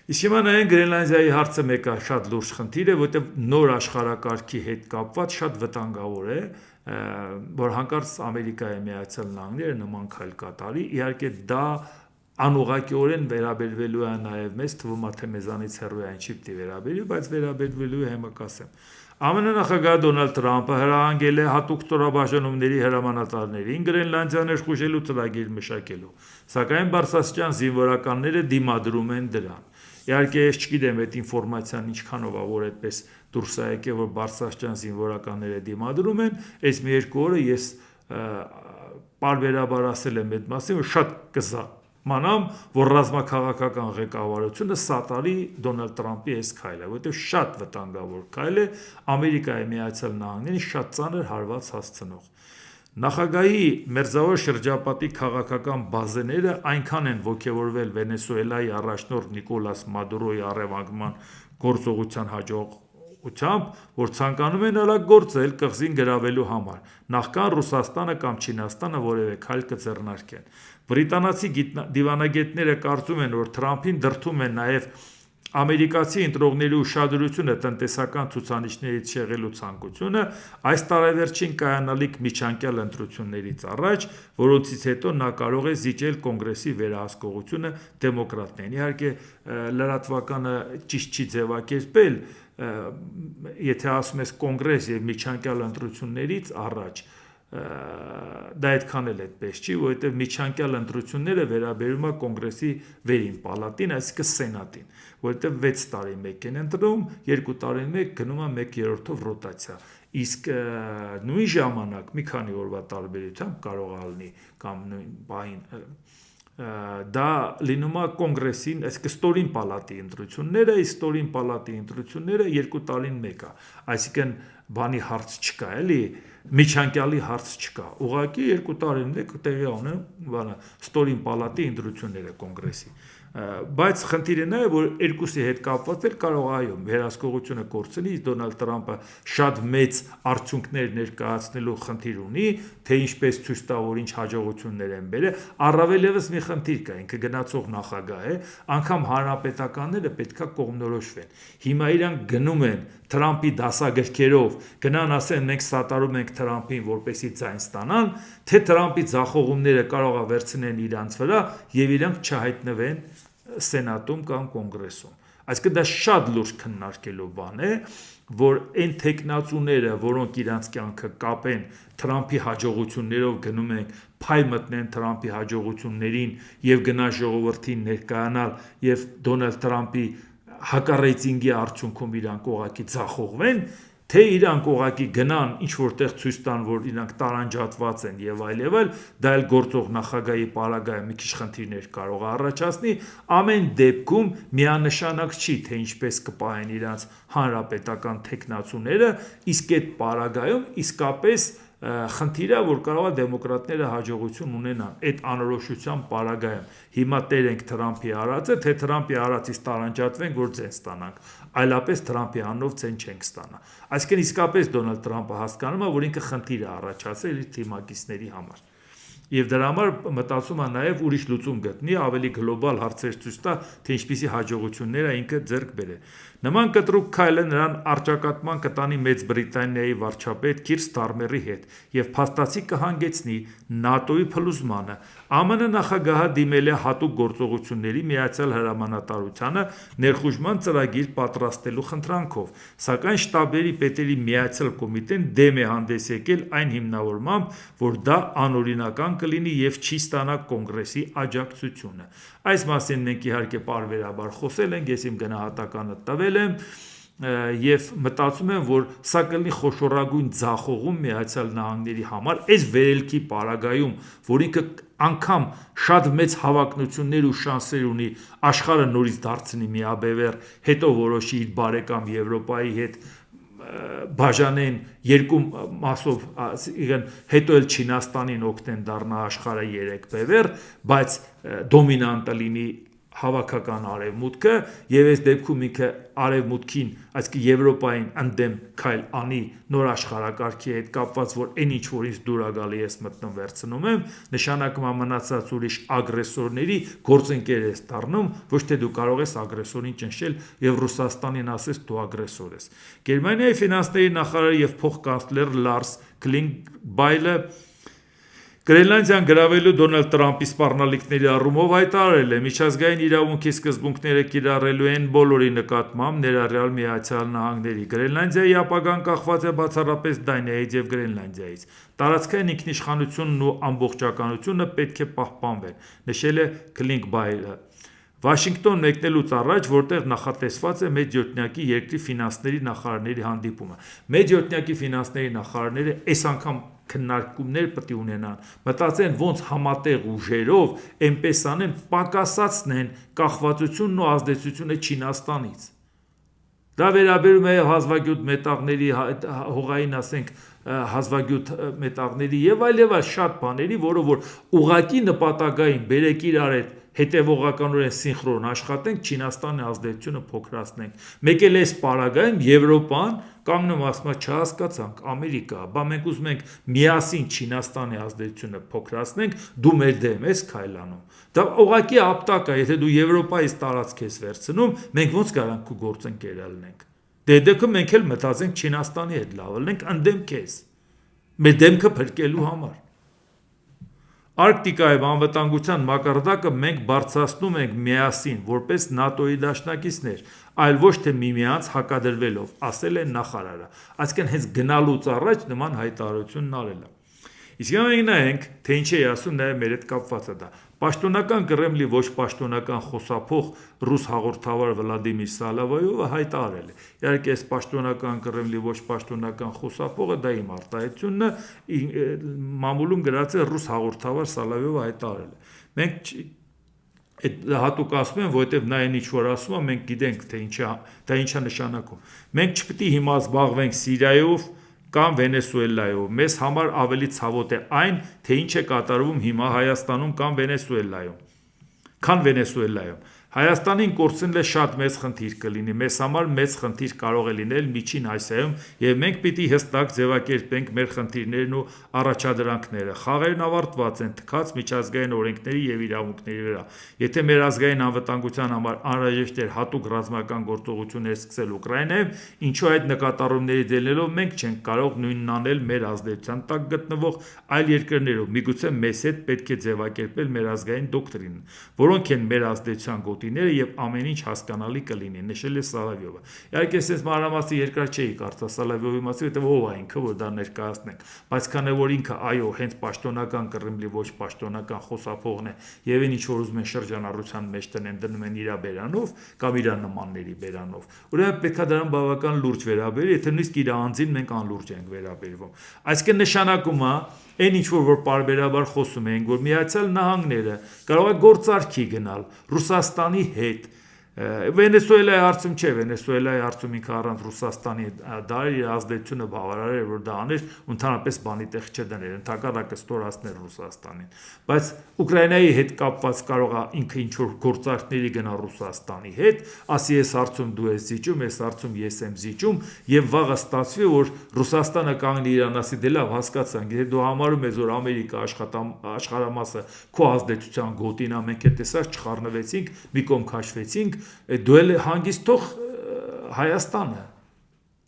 Իսկ հիմա նայենք Գրենլանդիայի հարցը մեկը շատ լուրջ խնդիր է, որտեղ նոր աշխարհակարգի հետ կապված շատ վտանգավոր է, որ հանկարծ Ամերիկայի Միացյալ Նահանգները նման քայլ կատարի, իհարկե դա անուղղակիորեն վերաբերվելու է նաև մեզ, թվում է թե մեզանից հեռու է, ինչի պիտի վերաբերի, բայց վերաբերվելու է հիմա կասեմ։ ԱՄՆ նախագահ Դոնալդ Թրամփը հրահանգել է հատուկ ստորաբաժանումների հրամանատարներին Գրենլանդիան ներխուժելու ծրագիր մշակելու, սակայն բարձրաստիճան զինվորականները դիմադրում են դրան։ Իհարկե ես չգիտեմ այդ ինֆորմացիան ինչքանով է, որ այդպես դուրս է եկել, որ բարձրաստիճան զինվորականները դիմադրում են, այս մի երկու օրը ես պարբերաբար ասել եմ այդ մասին, որ շատ կզամանամ, որ ռազմաքաղաքական ղեկավարությունը սատարի Դոնալդ Թրամփի այս քայլը, որովհետև շատ վտանգավոր քայլ է Ամերիկայի Միացյալ Նահանգներին շատ ծանր հարված հասցնող։ Նախագահի մերձավոր շրջապատի քաղաքական բազեները այնքան են ոգևորվել Վենեսուելայի առաջնորդ Նիկոլաս Մադուրոյի առևանգման գործողության հաջողությամբ, որ ցանկանում են արագ-գործել կղզին գրավելու համար, նախքան Ռուսաստանը կամ Չինաստանը որևէ քայլ կձեռնարկեն։ Բրիտանացի դիվանագետները կարծում են, որ Թրամփին դրդում են նաև ամերիկացի ընտրողների ուշադրությունը տնտեսական ցուցանիշներից շեղելու ցանկությունը այս տարեվերջին կայանալիք միջանկյալ ընտրություններից առաջ, որոնցից հետո նա կարող է զիջել կոնգրեսի վերահսկողությունը դեմոկրատներին։ Իհարկե լրատվականը ճիշտ չի ձևակերպել, եթե ասում ես կոնգրես եւ միջանկյալ ընտրություններից առաջ, դա այդքան էլ այդպես չի, որովհետև միջանկյալ ընտրությունները վերաբերում է կոնգրեսի վերին պալատին, այսինքն սենատին, որովհետև 6 տարի մեկ են ընտրում, 2 տարին մեկ գնում է 1/3 ռոտացիա։ Իսկ նույն ժամանակ մի քանի օրվա տարբերությամբ կարող է լինի կամ նույն բային դա լինում է կոնգրեսին, այսինքն ստորին պալատի ընտրությունները, իսկ ստորին պալատի ընտրությունները 2 տարին մեկ է, այսինքն բանի հարց չկա, էլի միջանկյալի հարց չկա, ուղղակի 2 տարին մեկ տեղի ունեն ստորին պալատի ընտրությունները կոնգրեսի, բայց խնդիրը նա է, որ երկուսի հետ կապված էլ կարող այո վերահսկողությունը կորցնի, Դոնալդ Թրամփը շատ մեծ արդյունքներ ներկայացնելու խնդիր ունի, թե ինչպես ցույց տա, որ ինչ հաջողություններ են բերել, առավել եւս մի խնդիր կա, ինքը գնացող նախագահ է, անգամ հանրապետականները պետքա կողմնորոշվեն։ Հիմա իրանք գնում են Թրամփի դասագրքերով, գնան ասեն մենք սատարում ենք Թրամփին, որպեսի ձայն ստանան, թե Թրամփի ձախողումները կարող է վերցնեն իրանց վրա եւ իրանք չհայտնվեն սենատում կամ կոնգրեսում։ Այսինքն դա շատ լուրջ քննարկելու բան է, որ այն տեխնացուները, որոնք իրանց կյանքը կապեն Թրամփի հաջողություններով, գնում են փայ մտնեն Թրամփի հաջողություններին եւ գնան ժողովրդին ներկայանալ եւ Դոնալդ Թրամփի հակառեյտինգի արդյունքում իրանք ուղղակի ձախողվեն, թե իրանք ուղղակի գնան ինչ որտեղ ցույց տան, որ իրանք տարանջատված են եւ այլ, դա էլ գործող նախագահի պարագայում մի քիչ խնդիրներ կարող է առաջացնի, ամեն դեպքում միանշանակ չի, թե ինչպես կպահեն իրանց հանրապետական թեկնածուները, իսկ այդ պարագայում իսկապես խնդիրը, որ կարող է դեմոկրատները հաջողություն ունենան այդ անորոշության պարագայում։ Հիմա տեր ենք Թրամփի արածը, թե Թրամփի արածից տարանջատվենք, որ ձեն ստանանք, այլապես Թրամփի անով ձեն չենք ստանա։ Այսինքն իսկապես Դոնալդ Թրամփը հասկանում է, որ ինքը խնդիր է առաջացել իր թիմակիցների համար։ Եվ դրա համար մտածում է նաև ուրիշ լուծում գտնի, ավելի գլոբալ հարցեր ցույց տա, թե ինչպիսի հաջողություններ է ինքը ձեռք բերել։ Նման կտրուկ քայլը նրան առճակատման կտանի Մեծ Բրիտանիայի վարչապետ Քիր Ստարմերի հետ եւ փաստացի կհանգեցնի ՆԱՏՕ-ի փլուզմանը։ ԱՄՆ նախագահը դիմել է հատուկ գործողությունների Միացյալ Հրամանատարությանը ներխուժման ծրագիր պատրաստելու խնդրանքով, սակայն շտաբերի պետերի Միացյալ կոմիտեն դեմ է հանդես եկել այն հիմնավորմամբ, որ դա անօրինական կլինի եւ չի ստանա կոնգրեսի աջակցությունը։ Այս մասին մենք իհարկե պարբերաբար խոսել ենք, ես իմ գնահատականը տվել եմ եւ մտածում եմ, որ սա կլինի խոշորագույն ձախողում Միացյալ Նահանգների համար այս վերելքի պարագայում, որ ինքը անգամ շատ մեծ հավակնություններ ու շանսեր ունի աշխարհը նորից դարձնի միաբևեռ, հետո որոշի իր բարեկամ Եվրոպայի հետ բաժանեն երկու մասով, հետո էլ Չինաստանին օգնեն դառնա աշխարհը 3 բևեռ, բայց դոմինանտը լինի հավաքական արևմուտքը եւ այս դեպքում ինքը արևմուտքին, այսինքն Եվրոպային ընդդեմ քայլ անի նոր աշխարհակարգի հետ կապված, որ այն ինչ որ ինձ դուր է գալի ես մտնում վերցնում եմ, նշանակում է մնացած ուրիշ ագրեսորների գործընկեր ես դառնում, ոչ թե դու կարող ես ագրեսորին ճնշել եւ Ռուսաստանին ասես դու ագրեսոր ես։ Գերմանիայի ֆինանսների նախարար եւ փոխկանցլեր Լարս Քլինգբայլը Գրենլանդիան գրավելու Դոնալդ Թրամփի սպառնալիքների առումով հայտարարել է. միջազգային իրավունքի սկզբունքները կիրառելու են բոլորի նկատմամբ, ներառյալ Միացյալ Նահանգների։ Գրենլանդիայի ապագան կախված է բացառապես Դանիայից եւ Գրենլանդիայից։ Տարածքային ինքնիշխանությունն ու ամբողջականությունը պետք է պահպանվեն, նշել է Քլինգբայլը։ Վաշինգտոն մեկնելուց առաջ, որտեղ նախատեսված է մեծ յոթնյակի երկրի ֆինանսների նախարարների հանդիպումը։ Մեծ յոթնյակի ֆինանսների նախարարները այս անգամ քննարկումներ պետք է ունենան, մտածեն ոնց համատեղ ուժերով այնպես անեն, պակասացնեն կախվածությունն ու ազդեցությունը Չինաստանից։ Դա վերաբերում է հազվագյուտ մետաղների, հողային ասենք հազվագյուտ մետաղների եւ այլ շատ բաների, որը որ ուղակի նպատակային բերեք իրար հետ հետևողականորեն սինխրոն աշխատենք, Չինաստանի ազդեցությունը փոքրացնենք։ Մեկ էլ այս պարագայում Եվրոպան կանգնում ասում է չհասկացանք, Ամերիկա, բա մենք ուզում ենք միասին Չինաստանի ազդեցությունը փոքրացնենք, դու մեր դեմ ես քայլանում։ Դա ուղղակի ապտակ է, եթե դու Եվրոպայից տարածք ես վերցնում, մենք ոնց կարանք քո գործընկերը լինենք։ Դե դեպքը մենք էլ մտածենք Չինաստանի հետ լավ լինենք, ընդդեմ քեզ։ Մեր դեմքը փրկելու համար։ Արկտիկայում անվտանգության մակարդակը մենք բարձրացնում ենք միասին, որպես ՆԱՏՕ-ի դաշնակիցներ, այլ ոչ թե միմյանց հակադրվելով, ասել է նախարարը։ Այսինքն հենց գնալուց առաջ նման հայտարարությունն արել է։ Իսկ մենք նայենք, թե ինչ է ասում նաև մեր հետ կապված է դա։ Պաշտոնական Կրեմլի ոչ պաշտոնական խոսափող ռուս հաղորդավար Վլադիմիր Սալավայովը հայտարարել է։ Իհարկե, այս պաշտոնական Կրեմլի ոչ պաշտոնական խոսափողը դա իմ արտահայտությունն է, մամուլում գրած է ռուս հաղորդավար Սալավայովը հայտարարել է։ Մենք այդ հատուկ ասում եմ, որովհետև նա այն ինչ որ ասում է, մենք գիտենք, թե դա ինչ է նշանակում։ Մենք չպետք է հիմա զբաղվենք Սիրիայով կամ Վենեսուելայով։ Մեզ համար ավելի ցավոտ է այն, թե ինչ է կատարվում հիմա Հայաստանում կամ Վենեսուելայում։ Հայաստանին կորցնել է շատ մեծ խնդիր կլինի, մեզ համար մեծ խնդիր կարող է լինել Միջին Ասիայում եւ մենք պիտի հստակ ձևակերպենք մեր խնդիրներն ու առաջադրանքները։ Խաղերն ավարտված են թքած միջազգային օրենքների եւ իրավունքների վրա։ Եթե մեր ազգային անվտանգության համար անհրաժեշտ էր հատուկ ռազմական գործողություններ սկսել Ուկրաինայում, ինչու այդ նկատառումների դելելով մենք չենք կարող նույնն անել մեր ազդեցության տակ գտնվող այլ երկրներով։ Միգուցե մեզ հետ պետք է ձևակերպել մեր ազգային դոկտրինը, որոնք են մեր ազդեցության գոտի գոտիները եւ ամեն ինչ հասկանալի կլինի, նշել է Սալավյովը։ Իհարկե, ես մանրամասն երկար չէի կարծա Սալավյովի մասին, որտեղ ով է ինքը, որ դա ներկայացնենք, բայց քանի որ ինքը այո, հենց պաշտոնական Կռիմլի ոչ պաշտոնական խոսափողն է եւ այն ինչ որ ուզում են շրջանառության մեջ տնեն դնում են իր բերանով կամ իր նմանների բերանով, ուրեմն պետք է դրան բավական լուրջ վերաբերել, եթե նույնիսկ իր անձին մենք անլուրջ ենք վերաբերվում։ Այսինքն նշանակում է այն ինչ որ պարբերաբար խոսում ենք, որ Միացյալ Նահանգները կարող է գործարքի գնալ Ռուսաստանի հետ Վենեսուելայի հարցում չէ, Վենեսուելայի հարցում ինքը առանց Ռուսաստանի դա իր ազդեցությունը բավարար էր, որ դա աներ, ընդհանրապես բանի տեղ չդներ, ընդհակառակը ստորացներ Ռուսաստանին։ Բայց Ուկրաինայի հետ կապված կարող է ինքը ինչ որ գործարքների գնալ Ռուսաստանի հետ, ասի ես հարցում դու ես զիջում, ես հարցում ես եմ զիջում, եւ վաղը ստացվի, որ Ռուսաստանը կանգնի իրան ասի դե լավ հասկացանք, եթե դու համարում ես, որ Ամերիկա աշխարհամասը քո ազդեցության գոտին է, մենք այդ տեսած չխառնվեցինք, մի կողմ քաշվեցինք դու էլ հանգիստ թող Հայաստանը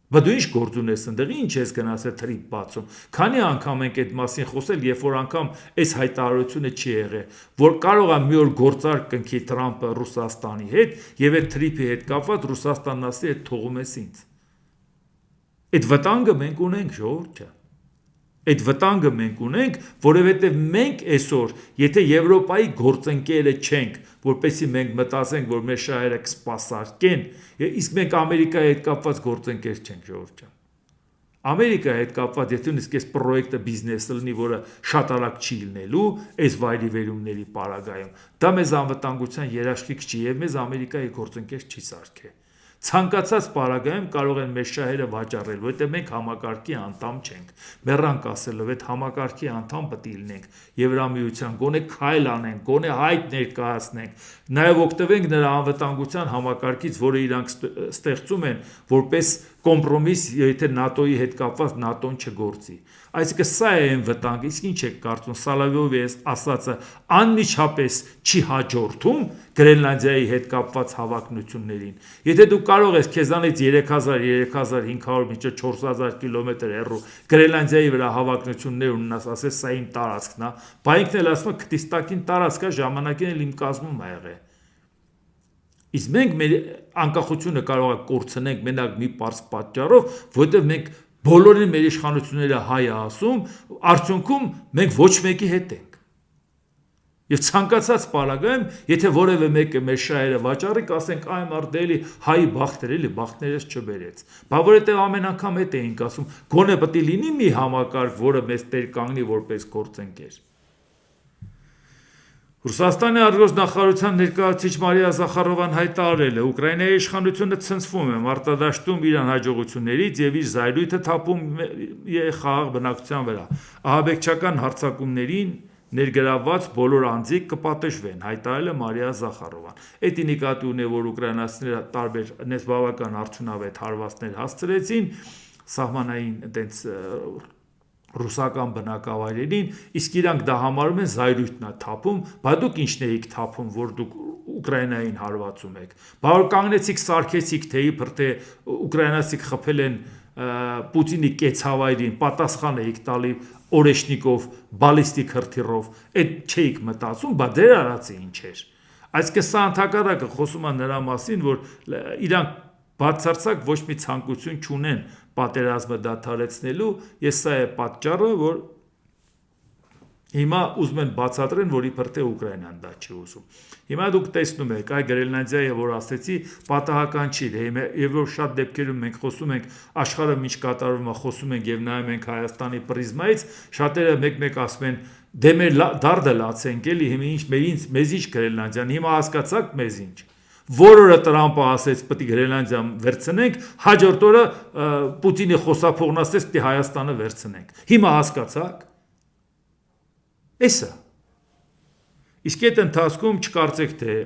Բա դու ինչ գործ ունես ընդեղ, ինչ ես գնացել թրիփ բացում։ Քանի անգամ ենք այդ մասին խոսել, երբ որ անգամ այս հայտարարությունը չի եղել, որ կարող է մի օր գործարք կնքի Թրամփը Ռուսաստանի հետ եւ այդ թրիփի հետ կապված Ռուսաստանն ասի այդ թողում ես ինձ։ Այդ վտանգը մենք ունենք, ժողովուրդ։ Այդ վտանգը մենք ունենք, որովհետև մենք այսօր, եթե Եվրոպայի գործընկերը չենք, որպեսզի մենք մտածենք, որ մեր շահերը կսպասարկեն, իսկ մենք Ամերիկայի հետ կապված գործընկեր չենք, ժողովուրդ ջան։ Ամերիկայի հետ կապված, եթե նույնիսկ այս պրոյեկտը բիզնեսը լինի, որը շատ արագ չի լինելու, այս վայրի վերումների պարագայում, դա մեզ անվտանգության երաշխիք չի եւ մեզ Ամերիկայի գործընկեր չի սարքել։ Ցանկացած պարագայում կարող են մեր շահերը վաճառել, որովհետև մենք համակարգի անդամ չենք։ Մեռանք ասելով, այդ համակարգի անդամ պետք է լինենք Եվրամիության, գոնե քայլ անենք, գոնե հայտ ներկայացնենք, նաև օգտվենք նրա անվտանգության համակարգից, որը իրանք ստեղծում են, որպես կոմպրոմիս, եթե ՆԱՏՕ-ի հետ կապված ՆԱՏՕ-ն չգործի։ Այսինքն սա է այն վտանգը, իսկ ինչ եք կարծում Սալավյովի ասածը անմիջապես չի հաջորդում Գրենլանդիայի հետ կապված հավակնություններին։ Եթե դու կարող ես քեզանից 3000-3500 մինչև 4000 կիլոմետր հեռու Գրենլանդիայի վրա հավակնություններ ունենաս, ասես սա իմ տարածքն է, բա ինքն էլ ասում է քտիստակին տարածք է, ժամանակին էլ իմ կազմում ա եղել։ Իսկ մենք մեր անկախությունը կարող է կորցնենք մենակ մի պարզ պատճառով, որովհետև մենք բոլորին մեր իշխանությունները հայ է ասում, արդյունքում մենք ոչ մեկի հետ ենք։ Եվ ցանկացած պարագայում, եթե որևէ մեկը մեր շահերը վաճառի, կասենք այ մարդելի հայի բախտեր, էլի բախտներս չբերեց։ Բա որովհետև ամեն անգամ հետ էինք ասում, գոնե պետք է լինի մի համակարգ, որը մեզ տեր կանգնի որպես գործընկեր։ Ռուսաստանի արտգործնախարարության ներկայացուցիչ Մարիա Զախարովան հայտարարել է. Ուկրաինայի իշխանությունը ցնցվում է մարտադաշտում իրան հաջողություններից եւ իր զայրույթը թափում է խաղաղ բնակչության վրա։ Ահաբեկչական հարձակումներին ներգրավված բոլոր անձիկ կպատժվեն, հայտարարել է Մարիա Զախարովան։ Էդի նկատի ունի, որ ուկրաինացիները տարբեր բավական արդյունավետ հարվածներ հասցրեցին սահմանային այդպես ռուսական բնակավայրերին, իսկ իրանք դա համարում են զայրույթն է թափում, բա դուք ինչն էիք թափում, որ դուք Ուկրաինային հարվածում եք։ Բա որ կանգնեցիք, սարքեցիք թեյի փրթե ուկրաինացիք խփել են Պուտինի կեցավայրին, պատասխան էիք տալի օրեշնիկով, բալիստիկ հրթիռով, այդ չէիք մտածում, բա դեր արածը ինչ էր։ Այսինքն սա ընդհակառակը խոսում է նրա մասին, որ իրանք բացարձակ ոչ մի ցանկություն չունեն պատերազմը դադարեցնելու, ես սա է պատճառը, որ հիմա ուզում են բացատրեն, որ իբր թե Ուկրաինան դա չի ուզում։ Հիմա դուք տեսնում եք, այ Գրենլանդիայի, որ ասեցի, պատահական չի, եւ որ շատ դեպքերում մենք խոսում ենք, աշխարհը ինչ կատարվում է, խոսում ենք եւ նայում ենք Հայաստանի պրիզմայից, շատերը մեկ-մեկ ասում են, դե մեր դարդը լացենք, էլի հիմա ինչ մեզ ինչ Գրենլանդիան, հիմա հասկացաք մեզ ինչ։ Որ օրը Տրամպը ասեց պետք է Գրենլանդիան վերցնենք, հաջորդ օրը Պուտինի խոսափողն ասեց պետք է Հայաստանը վերցնենք։ Հիմա հասկացաք։ Էսա։ Իսկ այդ ընթացքում չկարծեք թե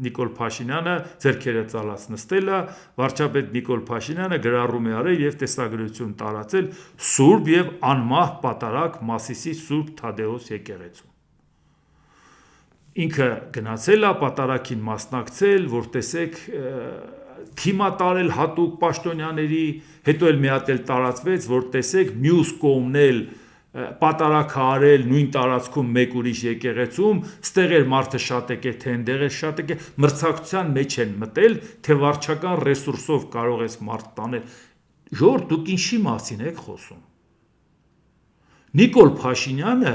Նիկոլ Փաշինյանը ձեռքերը ծալած նստել է, վարչապետ Նիկոլ Փաշինյանը գրառում է արել եւ տեսագրություն տարածել Սուրբ եւ անմահ պատարագ Մասիսի Սուրբ Թադեոս եկեղեցու։ Ինքը գնացել է պատարագին մասնակցել, որ տեսեք թիմա տարել հատուկ պաշտոնյաների, հետո էլ մի հատ էլ տարածվեց, որ տեսեք մյուս կողմն էլ պատարակարել նույն տարածքում մեկ ուրիշ եկեղեցում, ստեղ էր մարդը շատ եկե, թե ընդեղ էր շատ եկե, մրցակցության մեջ են մտել, թե վարչական ռեսուրսով կարող ես մարդ տանել։ Ժողովուրդ, դուք ինչի մասին եք խոսում։ Նիկոլ Փաշինյանը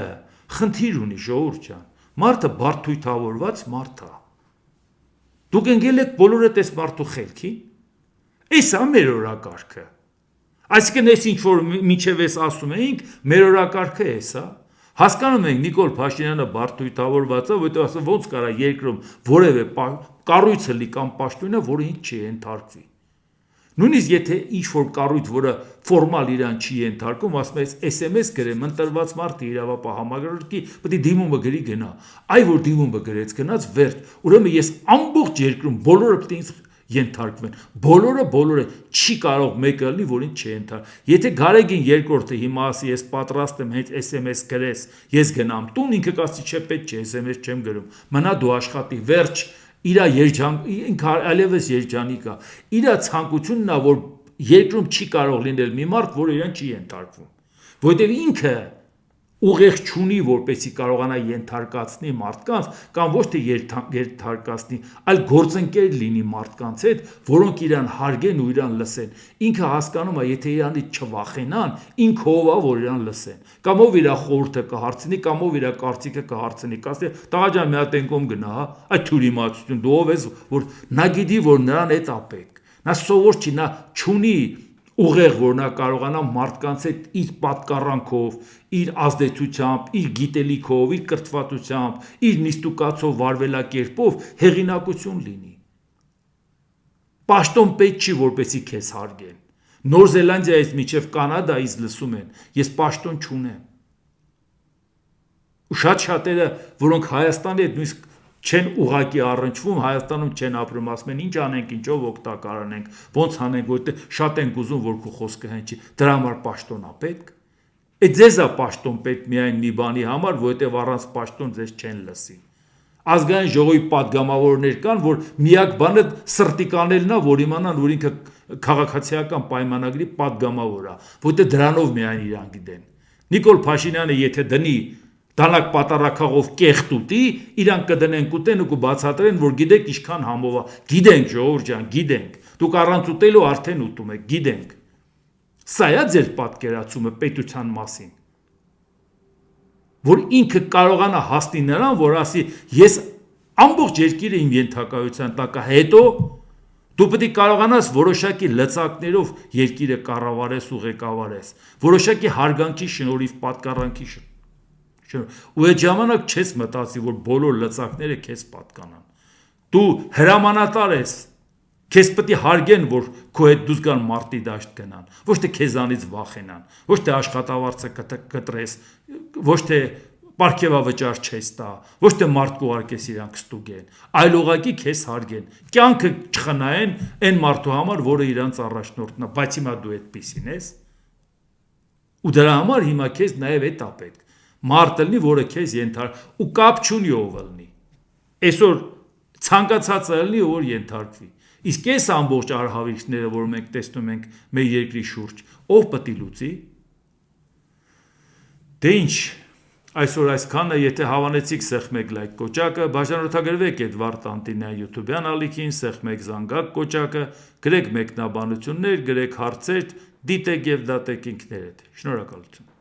խնդիր ունի, ժողովուրդ ջան, մարդը բարդույթավորված մարդ է։ Դուք ընկել եք բոլորդ այս մարդու խելքին։ Էս է մեր օրակարգը։ Այսինքն այս ինչ որ մինչև էս ասում էինք, մեր օրակարգը էս է։ Հասկանում ենք Նիկոլ Փաշինյանը բարդույթավորված է, որովհետև ասում ոնց կարա երկրում որևէ կառույցը լի կամ պաշտոնյա, որը ինչ չի ենթարկվի։ Նույնիսկ եթե ինչ որ կառույց, որը ֆորմալ իրան չի ենթարկում, ասում է SMS գրեմ, ընտրված մարդը իրավապահ համագործակի, պետք է դիմումը գրի գնա։ Այ որ դիմումը գրեց գնաց վերջ։ Ուրեմն ես ամբողջ երկրում բոլորը պետք է ենթարկվեն։ Բոլորը չի կարող մեկը լինի, որին չենթարկվի։ Եթե Գարեգին երկրորդը հիմա ասի, ես պատրաստ եմ հենց SMS գրես, ես գնամ տուն, ինքը կասի, չէ, պետք չէ, SMS չեմ գրում։ Մնա դու աշխատի, վերջ։ Իրա ինքը այլևս երջանիկ է։ Իրա ցանկությունն է, որ երկրում չի կարող լինել մի մարդ, որը իրան չի ենթարկվում։ Որովհետև ինքը ուղեղ չունի, որպեսի կարողանա ենթարկացնի մարդկանց կամ ոչ թե ենթարկացնի, այլ գործընկեր լինի մարդկանց հետ, որոնք իրան հարգեն ու իրան լսեն։ Ինքը հասկանում է, եթե իրանից չվախենան, ինքը ով է, որ իրան լսեն։ Կամ ով իր խորհուրդը կհարցնի, կամ ով իր կարծիքը կհարցնի, կասի, տղա ջան, մի հատ ենկոմ գնա, հա, այդ թյուրիմացություն, դու ով ես, որ նա գիտի, որ նրան հետ ապեք։ Նա սովոր չի, նա չունի ուղեղ, որ նա կարողանա մարդկանց հետ իր պատկառանքով, իր ազդեցությամբ, իր գիտելիքով, իր կրթվածությամբ, իր նիստուկացով վարվելակերպով հեղինակություն լինի։ Պաշտոն պետք չի, որպեսի քեզ հարգեն։ Նոր Զելանդիայից մինչև Կանադայից լսում են, ես պաշտոն չունեմ։ Ու շատ շատերը, որոնք Հայաստանի հետ նույնիսկ չեն ուղակի առնչվում, Հայաստանում չեն ապրում, ասում են ինչ անենք, ինչով օգտակար անենք, ոնց անենք, որտեղ շատ ենք ուզում, որ քո խոսքը հնչի, դրա համար պաշտոն է պետք։ Այդ ձեզ է պաշտոն պետք միայն մի բանի համար, որովհետև առանց պաշտոն ձեզ չեն լսի։ Ազգային ժողովի падգամավորներ կան, որ միակ բանը սրտի կանելն է, որ իմանան, որ ինքը քաղաքացիական պայմանագրի падգամավոր է, որտեղ դրանով միայն իրան գիտեն։ Նիկոլ Փաշինյանը եթե դնի դանակ պատարակաղով կեղտ ուտի, իրան կդնեն կուտեն ու կբացատրեն, որ գիտեք ինչքան համով է։ Գիտենք, ժողովուրդ ջան, գիտենք։ Դուք առանց ուտելու արդեն ուտում եք, գիտենք։ Սա է ձեր պատկերացումը պետության մասին։ Որ ինքը կարողանա հասնի նրան, որ ասի, ես ամբողջ երկիրը իմ ենթակայության տակ է, հետո դու պետք է կարողանաս որոշակի լծակներով երկիրը կառավարես ու ղեկավարես, որոշակի հարգանքի շնորհիվ պատկառանքի ու այդ ժամանակ չես մտածի, որ բոլոր լծակները քեզ պատկանան։ Դու հրամանատար ես, քեզ պետք է հարգեն, որ քո հետ դուրս գան մարտի դաշտ գնան, ոչ թե քեզանից վախենան, ոչ թե աշխատավարձը կտրես, ոչ թե պարգևավճար չես տա, ոչ թե մարդ կուղարկես իրանք ստուգեն, այլ ուղղակի քեզ հարգեն, կյանքը չխնայեն այն մարդու համար, որը իրանց առաջնորդն է, բայց հիմա դու այդպիսին ես։ Ու դրա համար հիմա քեզ նաև էդ է պետք։ Մարդ լինի, որը քեզ ու կապ չունի ով լինի։ Այսօր ցանկացածը լինի, որ ենթարկվի։ Իսկ այս ամբողջ արհավիրքները, որ մենք տեսնում ենք մեր երկրի շուրջ, ով պետք է լուծի։ Դե ինչ, այսօր այսքանը, եթե հավանեցիք, սեղմեք լայք կոճակը, բաժանորդագրվեք Էդվարդ Անտինյան YouTube-յան ալիքին, սեղմեք զանգակ կոճակը, գրեք մեկնաբանություններ, գրեք հարցեր, դիտեք եւ դատեք ինքներդ։ Շնորհակալություն։